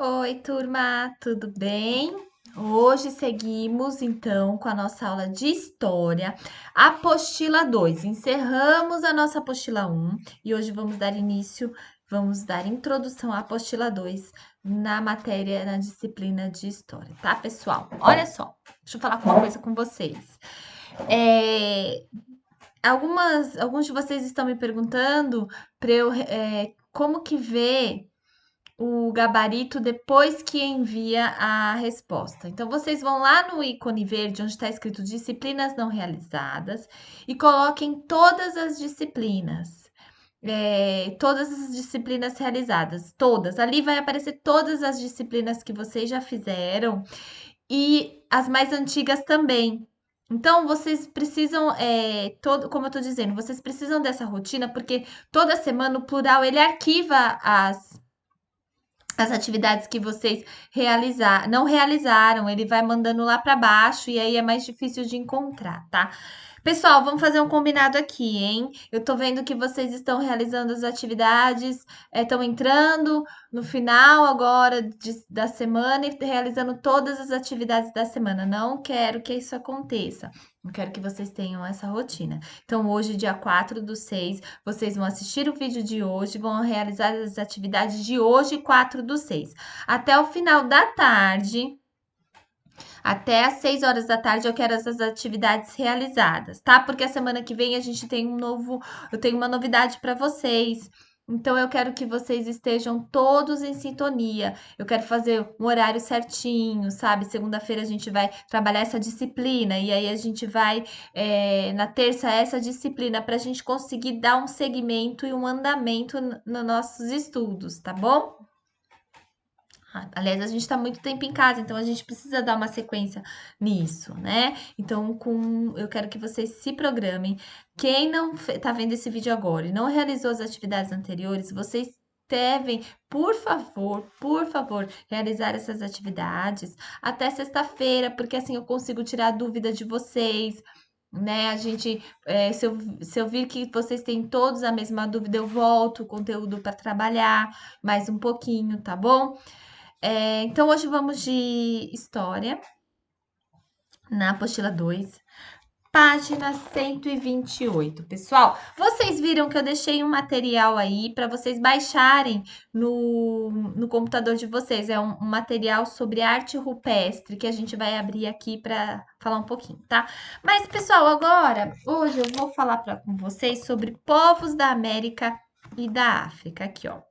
Oi, turma, tudo bem? Hoje seguimos então com a nossa aula de história, apostila 2. Encerramos a nossa apostila 1 e hoje vamos dar introdução à apostila 2 na matéria, na disciplina de história, tá, pessoal? Olha só, deixa eu falar uma coisa com vocês. É, alguns de vocês estão me perguntando para eu, como que vê o gabarito depois que envia a resposta. Então, vocês vão lá no ícone verde, onde está escrito disciplinas não realizadas, e coloquem todas as disciplinas. Todas as disciplinas realizadas, todas. Ali vai aparecer todas as disciplinas que vocês já fizeram e as mais antigas também. Então, vocês precisam, como eu estou dizendo, vocês precisam dessa rotina, porque toda semana o plural ele arquiva as atividades que vocês não realizaram, ele vai mandando lá para baixo e aí é mais difícil de encontrar, tá? Pessoal, vamos fazer um combinado aqui, hein? Eu tô vendo que vocês estão realizando as atividades, estão entrando no final agora da semana e realizando todas as atividades da semana. Não quero que isso aconteça. Eu quero que vocês tenham essa rotina. Então, hoje, dia 4/6, vocês vão assistir o vídeo de hoje, vão realizar as atividades de hoje, 4/6. Até o final da tarde, até às 6 horas da tarde, eu quero essas atividades realizadas, tá? Porque a semana que vem a gente tem eu tenho uma novidade para vocês. Então, eu quero que vocês estejam todos em sintonia. Eu quero fazer um horário certinho, sabe? Segunda-feira a gente vai trabalhar essa disciplina, e aí a gente vai, na terça, essa disciplina, para a gente conseguir dar um segmento e um andamento nos nossos estudos, tá bom? Aliás, a gente está muito tempo em casa, então a gente precisa dar uma sequência nisso, né? Então, eu quero que vocês se programem. Quem não está vendo esse vídeo agora e não realizou as atividades anteriores, vocês devem, por favor, realizar essas atividades até sexta-feira, porque assim eu consigo tirar a dúvida de vocês, né? Se eu vir que vocês têm todos a mesma dúvida, eu volto o conteúdo para trabalhar mais um pouquinho, tá bom? Então, hoje vamos de história, na apostila 2, página 128. Pessoal, vocês viram que eu deixei um material aí para vocês baixarem no computador de vocês. É um material sobre arte rupestre que a gente vai abrir aqui para falar um pouquinho, tá? Mas, pessoal, hoje eu vou falar com vocês sobre povos da América e da África, aqui, ó,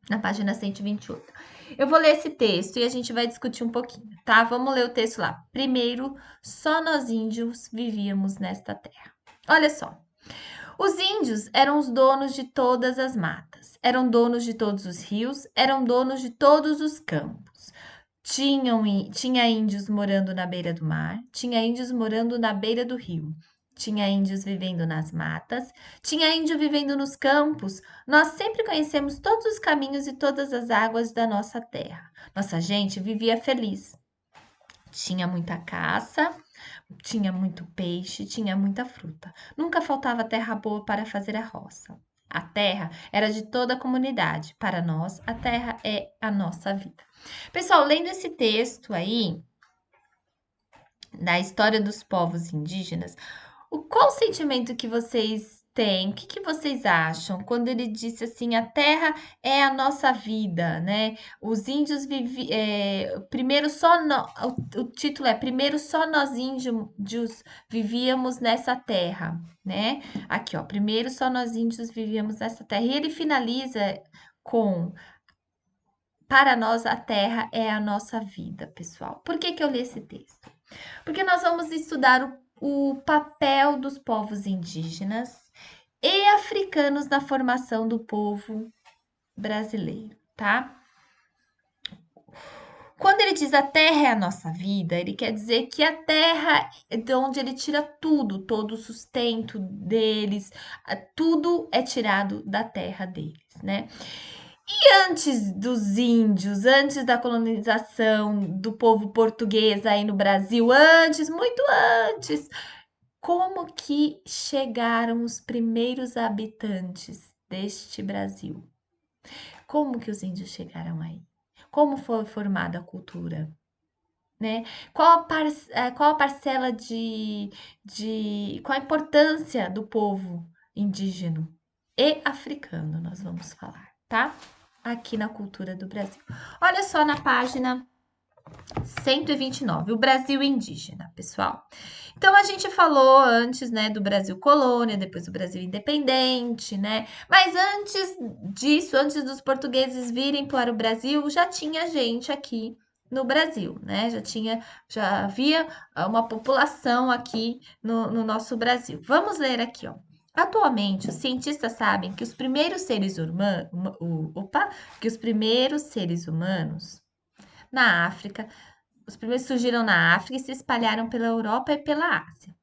na página 128. Eu vou ler esse texto e a gente vai discutir um pouquinho, tá? Vamos ler o texto lá. Primeiro, só nós índios vivíamos nesta terra. Olha só. Os índios eram os donos de todas as matas, eram donos de todos os rios, eram donos de todos os campos. Tinha índios morando na beira do mar, tinha índios morando na beira do rio, tinha índios vivendo nas matas, tinha índio vivendo nos campos. Nós sempre conhecemos todos os caminhos e todas as águas da nossa terra. Nossa gente vivia feliz. Tinha muita caça, tinha muito peixe, tinha muita fruta. Nunca faltava terra boa para fazer a roça. A terra era de toda a comunidade. Para nós, a terra é a nossa vida. Pessoal, lendo esse texto aí, da história dos povos indígenas, qual o sentimento que vocês têm? O que vocês acham quando ele disse assim, a terra é a nossa vida, né? Os índios primeiro o título é Primeiro só nós índios vivíamos nessa terra, né? Aqui, ó, primeiro só nós índios vivíamos nessa terra. E ele finaliza com para nós a terra é a nossa vida, pessoal. Por que eu li esse texto? Porque nós vamos estudar o papel dos povos indígenas e africanos na formação do povo brasileiro, tá? Quando ele diz a terra é a nossa vida, ele quer dizer que a terra é de onde ele tira tudo, todo o sustento deles, tudo é tirado da terra deles, né? E antes dos índios, antes da colonização do povo português aí no Brasil, muito antes, como que chegaram os primeiros habitantes deste Brasil? Como que os índios chegaram aí? como foi formada a cultura, né? Qual a parcela qual a importância do povo indígena e africano, nós vamos falar, tá? Aqui na cultura do Brasil. Olha só na página 129, o Brasil indígena, pessoal. Então a gente falou antes, né, do Brasil colônia, depois do Brasil independente, né? Mas antes disso, antes dos portugueses virem para o Brasil, já tinha gente aqui no Brasil, né? Já havia uma população aqui no nosso Brasil. Vamos ler aqui, ó. Atualmente, os cientistas sabem que os primeiros seres humanos, que os primeiros seres humanos na África, os primeiros surgiram na África e se espalharam pela Europa e pela Ásia.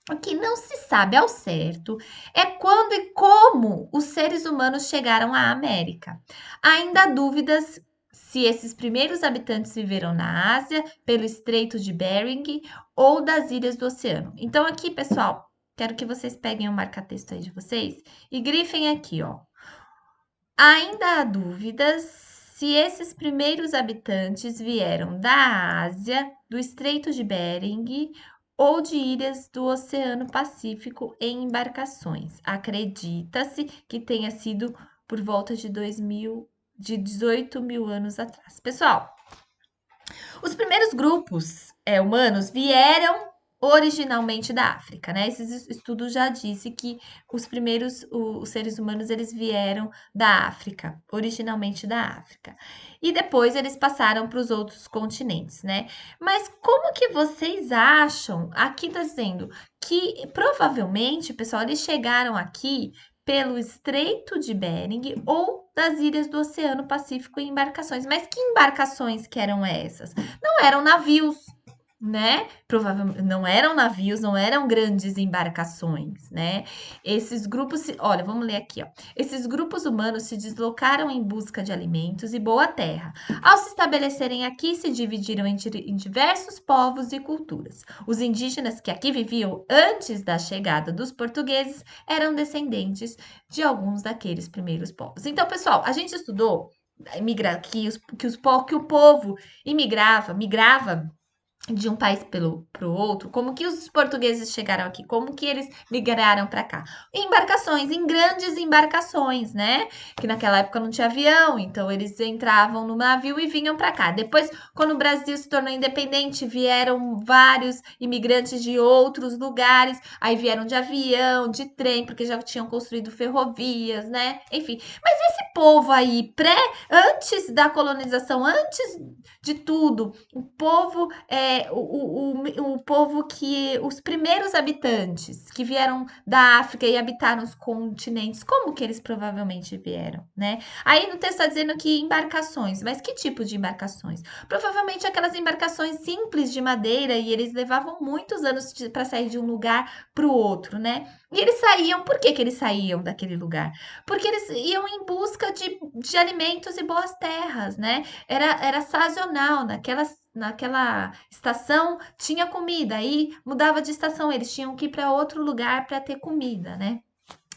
O que não se sabe ao certo é quando e como os seres humanos chegaram à América. Ainda há dúvidas se esses primeiros habitantes viveram na Ásia, pelo Estreito de Bering ou das ilhas do oceano. Então, aqui, pessoal, quero que vocês peguem o marca-texto aí de vocês e grifem aqui, ó. Ainda há dúvidas se esses primeiros habitantes vieram da Ásia, do Estreito de Bering ou de ilhas do Oceano Pacífico em embarcações. Acredita-se que tenha sido por volta de 18 mil anos atrás. Pessoal, os primeiros grupos humanos vieram originalmente da África, né? Esses estudos já disse que os seres humanos, eles vieram da África, originalmente da África. E depois eles passaram para os outros continentes, né? Mas como que vocês acham? Aqui tá dizendo que provavelmente, pessoal, eles chegaram aqui pelo Estreito de Bering ou das ilhas do Oceano Pacífico em embarcações. Mas que embarcações que eram essas? Não eram navios, né? Provavelmente não eram navios, não eram grandes embarcações, né? Esses grupos, olha, vamos ler aqui, ó. Esses grupos humanos se deslocaram em busca de alimentos e boa terra. Ao se estabelecerem aqui, se dividiram em diversos povos e culturas. Os indígenas que aqui viviam antes da chegada dos portugueses eram descendentes de alguns daqueles primeiros povos. Então, pessoal, a gente estudou que o povo migrava de um país para o outro, como que os portugueses chegaram aqui, como que eles migraram para cá. Embarcações, em grandes embarcações, né? Que naquela época não tinha avião, então eles entravam no navio e vinham para cá. Depois, quando o Brasil se tornou independente, vieram vários imigrantes de outros lugares, aí vieram de avião, de trem, porque já tinham construído ferrovias, né? Enfim, mas esse povo aí, antes da colonização, antes de tudo, o povo que os primeiros habitantes que vieram da África e habitaram os continentes, como que eles provavelmente vieram, né? Aí no texto está dizendo que embarcações, mas que tipo de embarcações? Provavelmente aquelas embarcações simples de madeira e eles levavam muitos anos para sair de um lugar para o outro, né? E eles saíam, por que que eles saíam daquele lugar? Porque eles iam em busca de alimentos e boas terras, né? Era sazonal, naquela estação tinha comida, aí mudava de estação, eles tinham que ir para outro lugar para ter comida, né?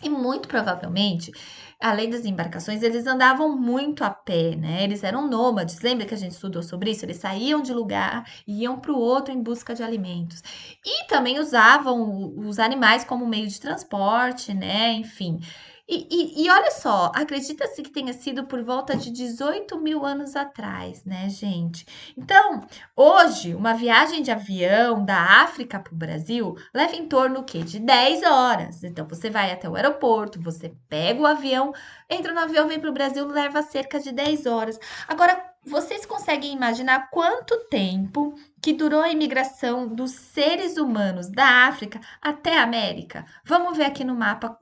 E muito provavelmente, além das embarcações, eles andavam muito a pé, né? Eles eram nômades. Lembra que a gente estudou sobre isso? Eles saíam de lugar e iam para o outro em busca de alimentos. E também usavam os animais como meio de transporte, né? Enfim. E olha só, acredita-se que tenha sido por volta de 18 mil anos atrás, né, gente? Então, hoje, uma viagem de avião da África para o Brasil leva em torno, o quê? De 10 horas. Então, você vai até o aeroporto, você pega o avião, entra no avião, vem para o Brasil, leva cerca de 10 horas. Agora, vocês conseguem imaginar quanto tempo que durou a imigração dos seres humanos da África até a América? Vamos ver aqui no mapa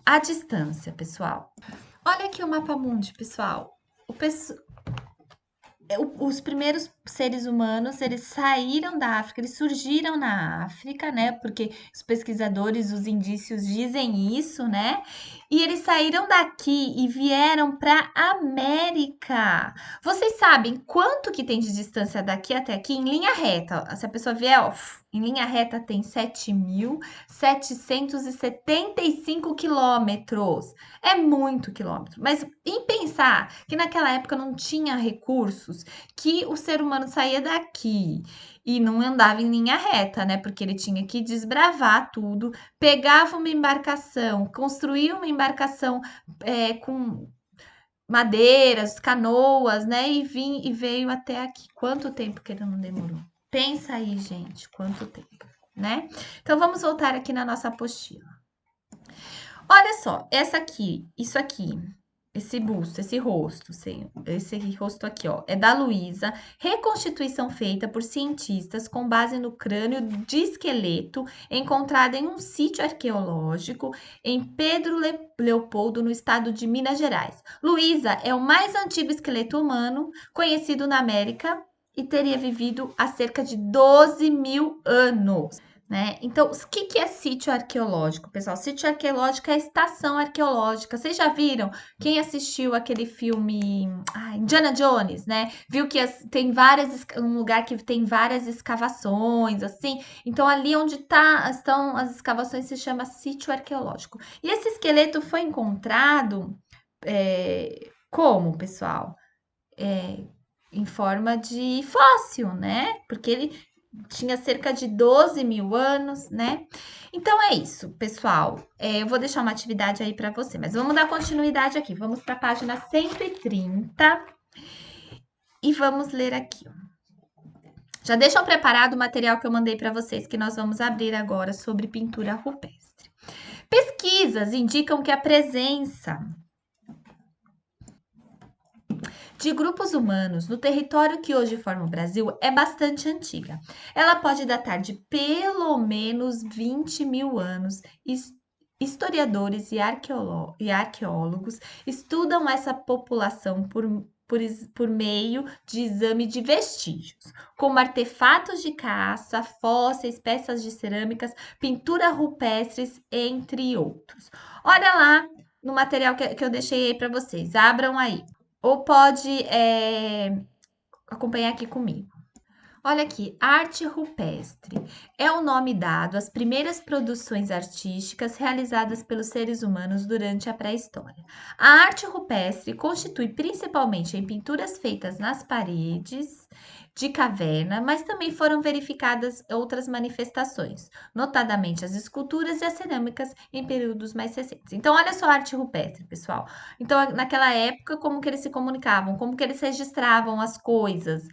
a distância, pessoal. Olha aqui o mapa mundi, pessoal. Os primeiros seres humanos, eles saíram da África, eles surgiram na África, né? Porque os pesquisadores, os indícios dizem isso, né? E eles saíram daqui e vieram para América. Vocês sabem quanto que tem de distância daqui até aqui em linha reta? Se a pessoa vier, ó, em linha reta tem 7.775 quilômetros. É muito quilômetro. Mas em pensar que naquela época não tinha recursos, que o ser humano saía daqui e não andava em linha reta, né? Porque ele tinha que desbravar tudo, pegava uma embarcação, construía uma embarcação com madeiras, canoas, né? E veio até aqui. Quanto tempo que ele não demorou? Pensa aí, gente, quanto tempo, né? Então vamos voltar aqui na nossa apostila. Olha só, isso aqui, esse busto, esse rosto aqui, ó, é da Luísa, reconstituição feita por cientistas com base no crânio de esqueleto encontrado em um sítio arqueológico em Pedro Leopoldo, no estado de Minas Gerais. Luísa é o mais antigo esqueleto humano conhecido na América e teria vivido há cerca de 12.000 anos. Né? Então, o que é sítio arqueológico, pessoal? Sítio arqueológico é estação arqueológica. Vocês já viram? Quem assistiu aquele filme Indiana Jones, né? Viu que tem um lugar que tem várias escavações, assim. Então, ali onde estão as escavações se chama sítio arqueológico. E esse esqueleto foi encontrado como, pessoal? Em forma de fóssil, né? Porque ele tinha cerca de 12.000 anos, né? Então é isso, pessoal. Eu vou deixar uma atividade aí para você, mas vamos dar continuidade aqui. Vamos para a página 130 e vamos ler aqui. Já deixam preparado o material que eu mandei para vocês, que nós vamos abrir agora sobre pintura rupestre. Pesquisas indicam que a presença de grupos humanos no território que hoje forma o Brasil é bastante antiga. Ela pode datar de pelo menos 20.000 anos. Historiadores e arqueólogos estudam essa população por meio de exame de vestígios, como artefatos de caça, fósseis, peças de cerâmicas, pintura rupestres, entre outros. Olha lá no material que eu deixei aí para vocês. Abram aí. Ou pode acompanhar aqui comigo. Olha aqui, arte rupestre é o nome dado às primeiras produções artísticas realizadas pelos seres humanos durante a pré-história. A arte rupestre constitui principalmente em pinturas feitas nas paredes de caverna, mas também foram verificadas outras manifestações, notadamente as esculturas e as cerâmicas em períodos mais recentes. Então, olha só a arte rupestre, pessoal. Então, naquela época, como que eles se comunicavam, como que eles registravam as coisas,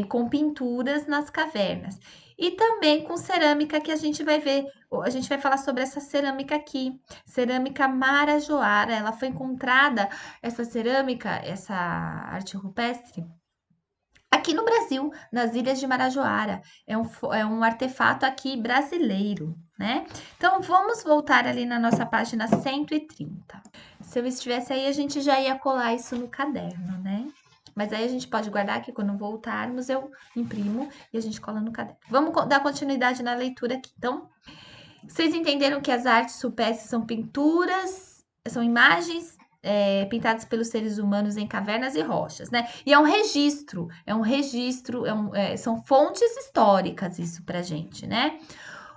com pinturas nas cavernas. E também com cerâmica que a gente vai ver, a gente vai falar sobre essa cerâmica aqui, cerâmica marajoara. Ela foi encontrada, essa cerâmica, essa arte rupestre, aqui no Brasil, nas Ilhas de Marajoara. É um artefato aqui brasileiro, né? Então, vamos voltar ali na nossa página 130. Se eu estivesse aí, a gente já ia colar isso no caderno, né? Mas aí a gente pode guardar aqui, quando voltarmos, eu imprimo e a gente cola no caderno. Vamos dar continuidade na leitura aqui. Então, vocês entenderam que as artes rupestres são pinturas, são imagens pintadas pelos seres humanos em cavernas e rochas, né? E é um registro, são fontes históricas isso pra gente, né?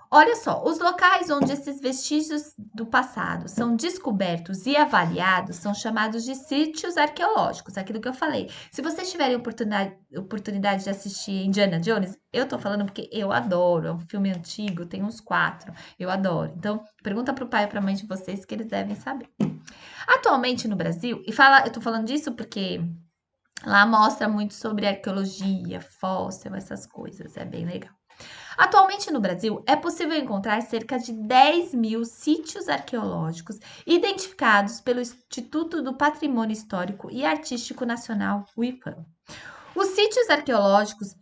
Olha só, os locais onde esses vestígios do passado são descobertos e avaliados são chamados de sítios arqueológicos, aquilo que eu falei. Se vocês tiverem oportunidade de assistir Indiana Jones, eu tô falando porque eu adoro, é um filme antigo, tem uns 4, eu adoro. Então, pergunta pro pai e pra mãe de vocês que eles devem saber. Atualmente no Brasil, eu tô falando disso porque lá mostra muito sobre arqueologia, fóssil, essas coisas, é bem legal. Atualmente no Brasil, é possível encontrar cerca de 10.000 sítios arqueológicos identificados pelo Instituto do Patrimônio Histórico e Artístico Nacional, o IPAM. Os sítios arqueológicos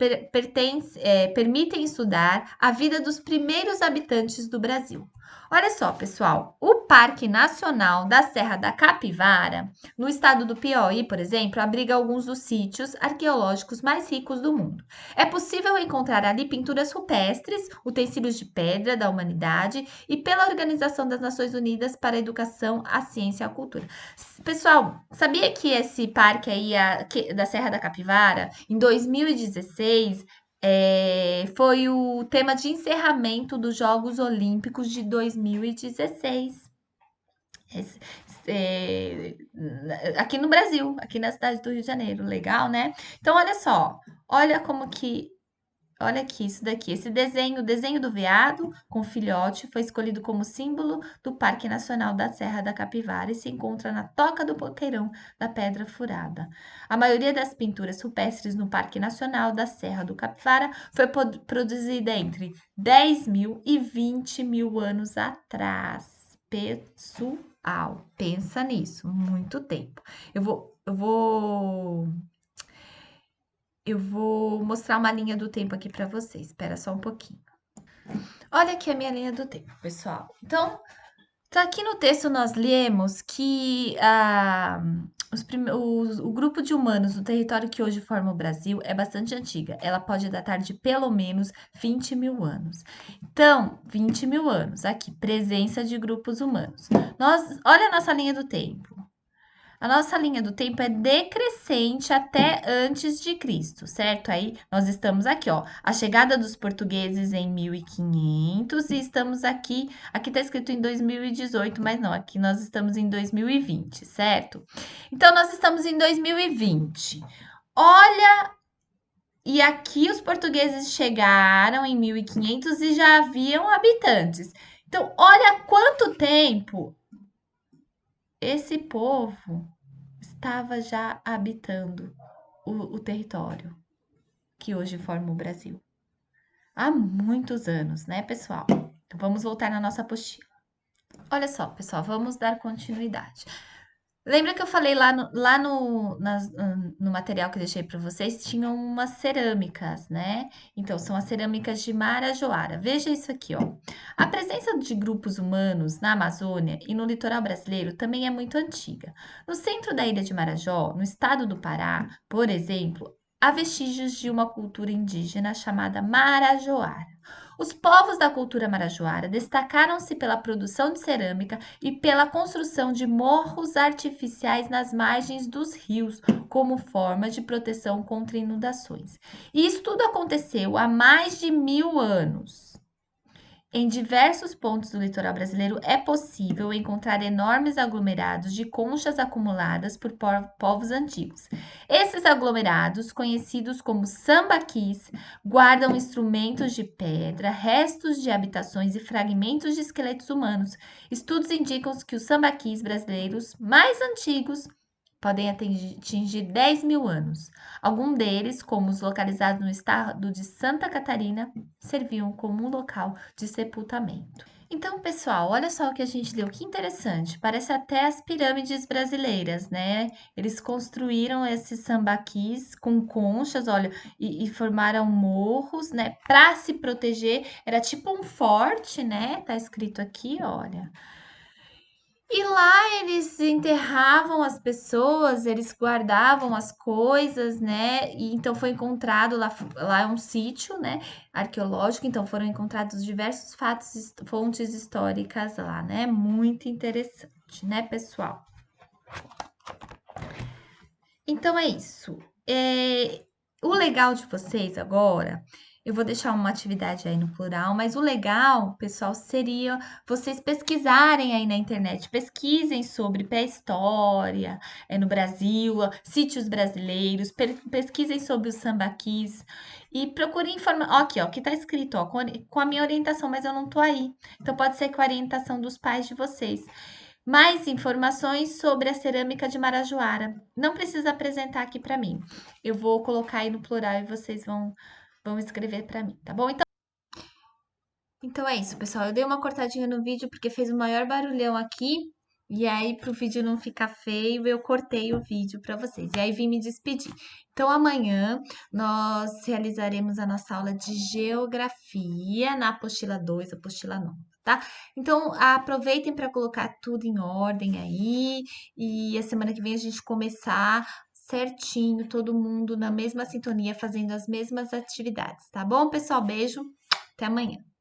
permitem estudar a vida dos primeiros habitantes do Brasil. Olha só, pessoal, o Parque Nacional da Serra da Capivara, no estado do Piauí, por exemplo, abriga alguns dos sítios arqueológicos mais ricos do mundo. É possível encontrar ali pinturas rupestres, utensílios de pedra da humanidade e pela Organização das Nações Unidas para a Educação, a Ciência e a Cultura. Pessoal, sabia que esse parque aí da Serra da Capivara, em 2016, foi o tema de encerramento dos Jogos Olímpicos de 2016. Esse- é, aqui no Brasil, aqui na cidade do Rio de Janeiro. Legal, né? Então, olha só. Olha como que Olha aqui, isso daqui. Esse desenho, o desenho do veado com filhote, foi escolhido como símbolo do Parque Nacional da Serra da Capivara e se encontra na Toca do Boqueirão da Pedra Furada. A maioria das pinturas rupestres no Parque Nacional da Serra do Capivara foi produzida entre 10 mil e 20 mil anos atrás. Pessoal, pensa nisso, muito tempo. Eu vou mostrar uma linha do tempo aqui para vocês. Espera só um pouquinho. Olha aqui a minha linha do tempo, pessoal. Então, tá aqui no texto nós lemos que o grupo de humanos no território que hoje forma o Brasil é bastante antiga. Ela pode datar de pelo menos 20 mil anos. Então, 20 mil anos aqui, presença de grupos humanos. Olha a nossa linha do tempo. A nossa linha do tempo é decrescente até antes de Cristo, certo? Aí nós estamos aqui, ó, a chegada dos portugueses em 1500 e estamos aqui tá escrito em 2018, mas não, aqui nós estamos em 2020, certo? Então nós estamos em 2020. Olha, e aqui os portugueses chegaram em 1500 e já haviam habitantes. Então, olha quanto tempo esse povo estava já habitando o território que hoje forma o Brasil. Há muitos anos, né, pessoal? Então, vamos voltar na nossa apostila. Olha só, pessoal, vamos dar continuidade. Lembra que eu falei no material que eu deixei para vocês, tinham umas cerâmicas, né? Então, são as cerâmicas de Marajoara. Veja isso aqui, ó. A presença de grupos humanos na Amazônia e no litoral brasileiro também é muito antiga. No centro da ilha de Marajó, no estado do Pará, por exemplo, há vestígios de uma cultura indígena chamada Marajoara. Os povos da cultura marajoara destacaram-se pela produção de cerâmica e pela construção de morros artificiais nas margens dos rios, como forma de proteção contra inundações. E isso tudo aconteceu há mais de 1000 anos. Em diversos pontos do litoral brasileiro é possível encontrar enormes aglomerados de conchas acumuladas por povos antigos. Esses aglomerados, conhecidos como sambaquis, guardam instrumentos de pedra, restos de habitações e fragmentos de esqueletos humanos. Estudos indicam que os sambaquis brasileiros mais antigos podem atingir 10 mil anos. Alguns deles, como os localizados no estado de Santa Catarina, serviam como um local de sepultamento. Então, pessoal, olha só o que a gente leu, que interessante. Parece até as pirâmides brasileiras, né? Eles construíram esses sambaquis com conchas, olha, e formaram morros, né? Para se proteger, era tipo um forte, né? Tá escrito aqui, olha. E lá eles enterravam as pessoas, eles guardavam as coisas, né? E então foi encontrado lá é um sítio, né, arqueológico, então foram encontrados diversos fatos, fontes históricas lá, né? Muito interessante, né, pessoal? Então é isso. O legal de vocês agora, eu vou deixar uma atividade aí no plural, mas o legal, pessoal, seria vocês pesquisarem aí na internet, pesquisem sobre pré-história, no Brasil, sítios brasileiros, pesquisem sobre os sambaquis e procurem informar. Ó, aqui, ó, que tá escrito, ó, com a minha orientação, mas eu não tô aí. Então pode ser com a orientação dos pais de vocês. Mais informações sobre a cerâmica de Marajoara. Não precisa apresentar aqui para mim. Eu vou colocar aí no plural e vocês vão escrever para mim, tá bom? Então é isso, pessoal. Eu dei uma cortadinha no vídeo porque fez o maior barulhão aqui E aí, para o vídeo não ficar feio, eu cortei o vídeo para vocês. E aí, vim me despedir. Então, amanhã nós realizaremos a nossa aula de geografia na apostila 2, apostila nova, tá? Então, aproveitem para colocar tudo em ordem aí. E a semana que vem a gente começar certinho, todo mundo na mesma sintonia, fazendo as mesmas atividades, tá bom, pessoal? Beijo, até amanhã.